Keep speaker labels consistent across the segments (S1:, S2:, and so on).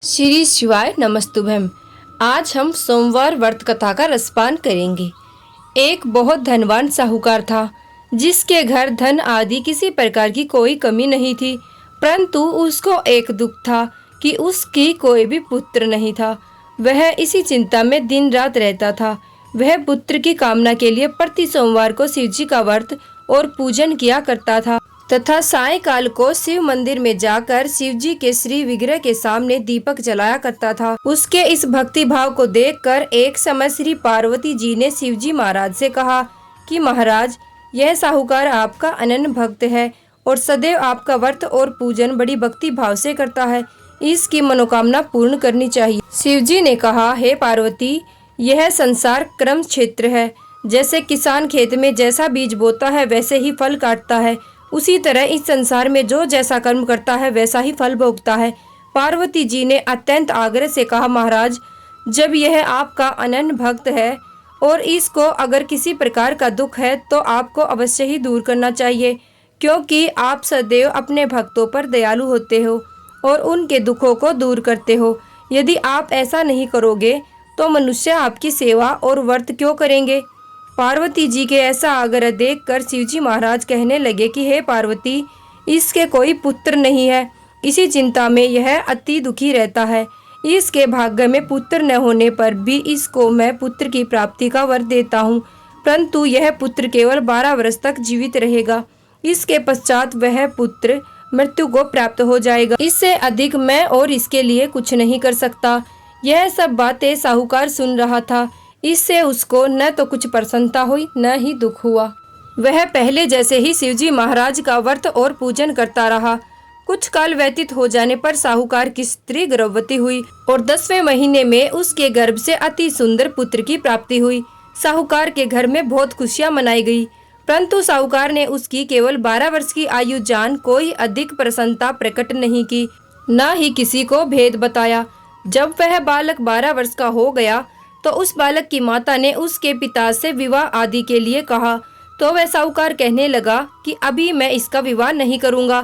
S1: श्री शिवाय नमस्तुभ्यम। आज हम सोमवार व्रत कथा का रसपान करेंगे। एक बहुत धनवान साहूकार था जिसके घर धन आदि किसी प्रकार की कोई कमी नहीं थी, परंतु उसको एक दुख था कि उसकी कोई भी पुत्र नहीं था। वह इसी चिंता में दिन रात रहता था। वह पुत्र की कामना के लिए प्रति सोमवार को शिव जी का व्रत और पूजन किया करता था तथा सायंकाल को शिव मंदिर में जाकर शिव जी के श्री विग्रह के सामने दीपक जलाया करता था। उसके इस भक्ति भाव को देखकर एक समय श्री पार्वती जी ने शिव जी महाराज से कहा कि महाराज, यह साहूकार आपका अनन्य भक्त है और सदैव आपका व्रत और पूजन बड़ी भक्ति भाव से करता है। इसकी मनोकामना पूर्ण करनी चाहिए। शिव जी ने कहा, हे पार्वती, यह संसार क्रम क्षेत्र है। जैसे किसान खेत में जैसा बीज बोता है वैसे ही फल काटता है, उसी तरह इस संसार में जो जैसा कर्म करता है वैसा ही फल भोगता है। पार्वती जी ने अत्यंत आग्रह से कहा, महाराज, जब यह आपका अनन्य भक्त है और इसको अगर किसी प्रकार का दुख है तो आपको अवश्य ही दूर करना चाहिए, क्योंकि आप सदैव अपने भक्तों पर दयालु होते हो और उनके दुखों को दूर करते हो। यदि आप ऐसा नहीं करोगे तो मनुष्य आपकी सेवा और व्रत क्यों करेंगे। पार्वती जी के ऐसा आग्रह देखकर शिवजी महाराज कहने लगे कि हे पार्वती, इसके कोई पुत्र नहीं है। इसी चिंता में यह अति दुखी रहता है। इसके भाग्य में पुत्र न होने पर भी इसको मैं पुत्र की प्राप्ति का वर देता हूँ, परंतु यह पुत्र केवल 12 वर्ष तक जीवित रहेगा। इसके पश्चात वह पुत्र मृत्यु को प्राप्त हो जाएगा। इससे अधिक मैं और इसके लिए कुछ नहीं कर सकता। यह सब बातें साहूकार सुन रहा था। इससे उसको न तो कुछ प्रसन्नता हुई न ही दुख हुआ। वह पहले जैसे ही शिवजी महाराज का व्रत और पूजन करता रहा। कुछ काल व्यतीत हो जाने पर साहूकार की स्त्री गर्भवती हुई और 10वें महीने में उसके गर्भ से अति सुंदर पुत्र की प्राप्ति हुई। साहूकार के घर में बहुत खुशियां मनाई गई, परंतु साहूकार ने उसकी केवल 12 वर्ष की आयु जान कोई अधिक प्रसन्नता प्रकट नहीं की, न ही किसी को भेद बताया। जब वह बालक 12 वर्ष का हो गया तो उस बालक की माता ने उसके पिता से विवाह आदि के लिए कहा, तो वह साहूकार कहने लगा कि अभी मैं इसका विवाह नहीं करूंगा,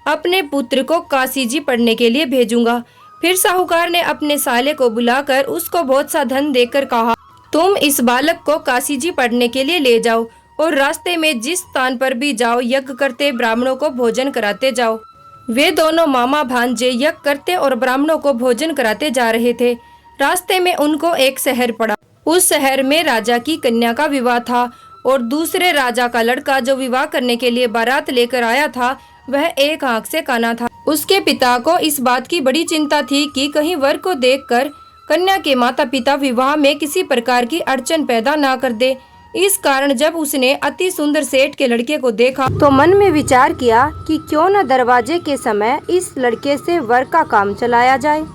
S1: अपने पुत्र को काशी जी पढ़ने के लिए भेजूंगा। फिर साहूकार ने अपने साले को बुलाकर उसको बहुत सा धन देकर कहा, तुम इस बालक को काशी जी पढ़ने के लिए ले जाओ और रास्ते में जिस स्थान पर भी जाओ यज्ञ करते ब्राह्मणों को भोजन कराते जाओ। वे दोनों मामा भांजे यज्ञ करते और ब्राह्मणों को भोजन कराते जा रहे थे। रास्ते में उनको एक शहर पड़ा। उस शहर में राजा की कन्या का विवाह था और दूसरे राजा का लड़का जो विवाह करने के लिए बारात लेकर आया था वह एक आंख से काना था। उसके पिता को इस बात की बड़ी चिंता थी कि कहीं वर को देखकर कन्या के माता पिता विवाह में किसी प्रकार की अड़चन पैदा ना कर दे। इस कारण जब उसने अति सुंदर सेठ के लड़के को देखा तो मन में विचार किया कि क्यों न दरवाजे के समय इस लड़के से वर का काम चलाया जाए।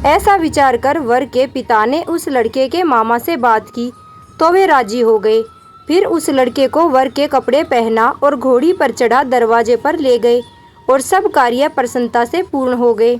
S1: ऐसा विचार कर वर के पिता ने उस लड़के के मामा से बात की तो वे राजी हो गए। फिर उस लड़के को वर के कपड़े पहना और घोड़ी पर चढ़ा दरवाजे पर ले गए और सब कार्य प्रसन्नता से पूर्ण हो गए।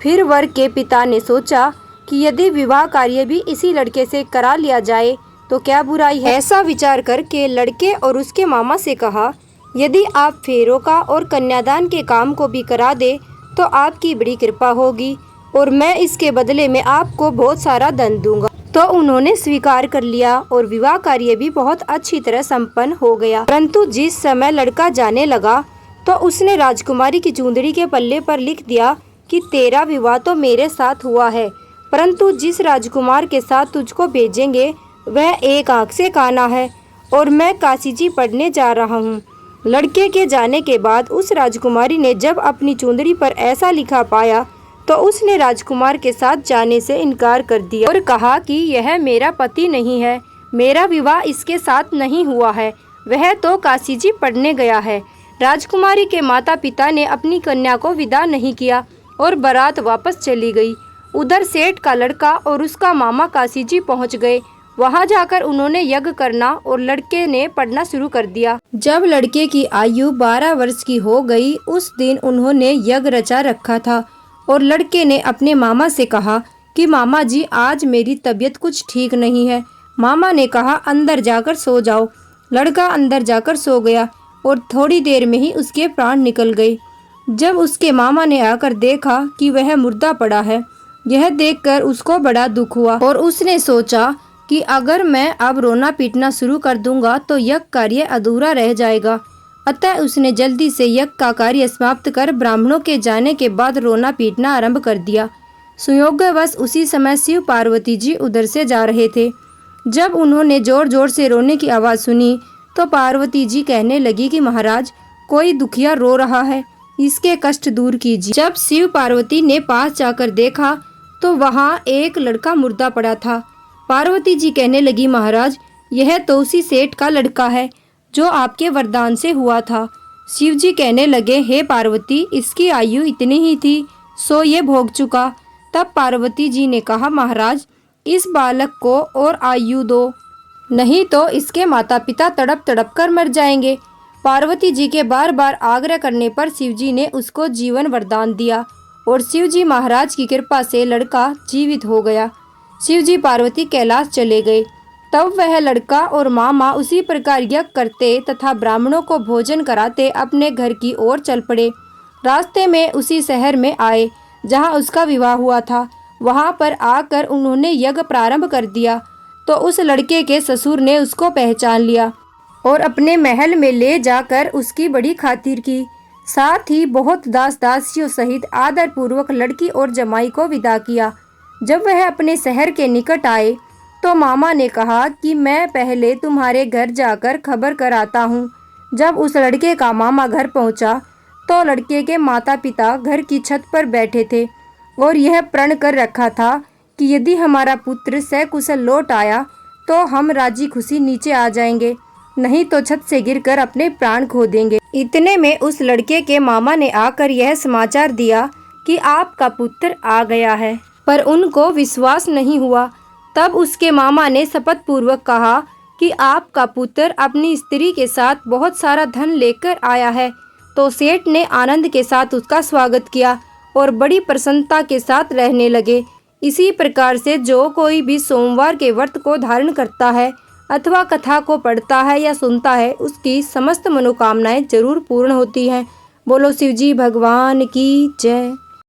S1: फिर वर के पिता ने सोचा कि यदि विवाह कार्य भी इसी लड़के से करा लिया जाए तो क्या बुराई है। ऐसा विचार करके लड़के और उसके मामा से कहा, यदि आप फेरों का और कन्यादान के काम को भी करा दे तो आपकी बड़ी कृपा होगी और मैं इसके बदले में आपको बहुत सारा धन दूंगा। तो उन्होंने स्वीकार कर लिया और विवाह कार्य भी बहुत अच्छी तरह संपन्न हो गया। परंतु जिस समय लड़का जाने लगा तो उसने राजकुमारी की चूंदड़ी के पल्ले पर लिख दिया कि तेरा विवाह तो मेरे साथ हुआ है, परंतु जिस राजकुमार के साथ तुझको भेजेंगे वह एक आंख से काना है और मैं काशी जी पढ़ने जा रहा हूँ। लड़के के जाने के बाद उस राजकुमारी ने जब अपनी चूंदड़ी पर ऐसा लिखा पाया तो उसने राजकुमार के साथ जाने से इनकार कर दिया और कहा कि यह मेरा पति नहीं है, मेरा विवाह इसके साथ नहीं हुआ है, वह तो काशी जी पढ़ने गया है। राजकुमारी के माता पिता ने अपनी कन्या को विदा नहीं किया और बारात वापस चली गई। उधर सेठ का लड़का और उसका मामा काशी जी पहुँच गए। वहाँ जाकर उन्होंने यज्ञ करना और लड़के ने पढ़ना शुरू कर दिया। जब लड़के की आयु 12 वर्ष की हो गई उस दिन उन्होंने यज्ञ रचा रखा था और लड़के ने अपने मामा से कहा कि मामा जी, आज मेरी तबीयत कुछ ठीक नहीं है। मामा ने कहा, अंदर जाकर सो जाओ। लड़का अंदर जाकर सो गया और थोड़ी देर में ही उसके प्राण निकल गए। जब उसके मामा ने आकर देखा कि वह मुर्दा पड़ा है यह देखकर उसको बड़ा दुख हुआ और उसने सोचा कि अगर मैं अब रोना पीटना शुरू कर दूंगा तो यज्ञ कार्य अधूरा रह जाएगा। अतः उसने जल्दी से यज्ञ का कार्य समाप्त कर ब्राह्मणों के जाने के बाद रोना पीटना आरंभ कर दिया। संयोगवश उसी समय शिव पार्वती जी उधर से जा रहे थे। जब उन्होंने जोर जोर से रोने की आवाज़ सुनी तो पार्वती जी कहने लगी कि महाराज, कोई दुखिया रो रहा है, इसके कष्ट दूर कीजिए। जब शिव पार्वती ने पास जाकर देखा तो वहाँ एक लड़का मुर्दा पड़ा था। पार्वती जी कहने लगी, महाराज, यह तो उसी सेठ का लड़का है जो आपके वरदान से हुआ था। शिव जी कहने लगे, हे पार्वती, इसकी आयु इतनी ही थी, सो ये भोग चुका। तब पार्वती जी ने कहा, महाराज, इस बालक को और आयु दो, नहीं तो इसके माता पिता तड़प तड़प कर मर जाएंगे। पार्वती जी के बार बार आग्रह करने पर शिव जी ने उसको जीवन वरदान दिया और शिव जी महाराज की कृपा से लड़का जीवित हो गया। शिव जी पार्वती कैलाश चले गए। तब वह लड़का और मामा उसी प्रकार यज्ञ करते तथा ब्राह्मणों को भोजन कराते अपने घर की ओर चल पड़े। रास्ते में उसी शहर में आए जहाँ उसका विवाह हुआ था। वहाँ पर आकर उन्होंने यज्ञ प्रारंभ कर दिया तो उस लड़के के ससुर ने उसको पहचान लिया और अपने महल में ले जाकर उसकी बड़ी खातिर की। साथ ही बहुत दास दासियों सहित आदर पूर्वक लड़की और जमाई को विदा किया। जब वह अपने शहर के निकट आए तो मामा ने कहा कि मैं पहले तुम्हारे घर जाकर खबर कर आता हूँ। जब उस लड़के का मामा घर पहुँचा तो लड़के के माता पिता घर की छत पर बैठे थे और यह प्रण कर रखा था कि यदि हमारा पुत्र सकुशल लौट आया तो हम राजी खुशी नीचे आ जाएंगे, नहीं तो छत से गिरकर अपने प्राण खो देंगे। इतने में उस लड़के के मामा ने आकर यह समाचार दिया कि आपका पुत्र आ गया है, पर उनको विश्वास नहीं हुआ। तब उसके मामा ने शपथ पूर्वक कहा कि आपका पुत्र अपनी स्त्री के साथ बहुत सारा धन लेकर आया है। तो सेठ ने आनंद के साथ उसका स्वागत किया और बड़ी प्रसन्नता के साथ रहने लगे। इसी प्रकार से जो कोई भी सोमवार के व्रत को धारण करता है अथवा कथा को पढ़ता है या सुनता है, उसकी समस्त मनोकामनाएं जरूर पूर्ण होती हैं। बोलो शिवजी भगवान की जय।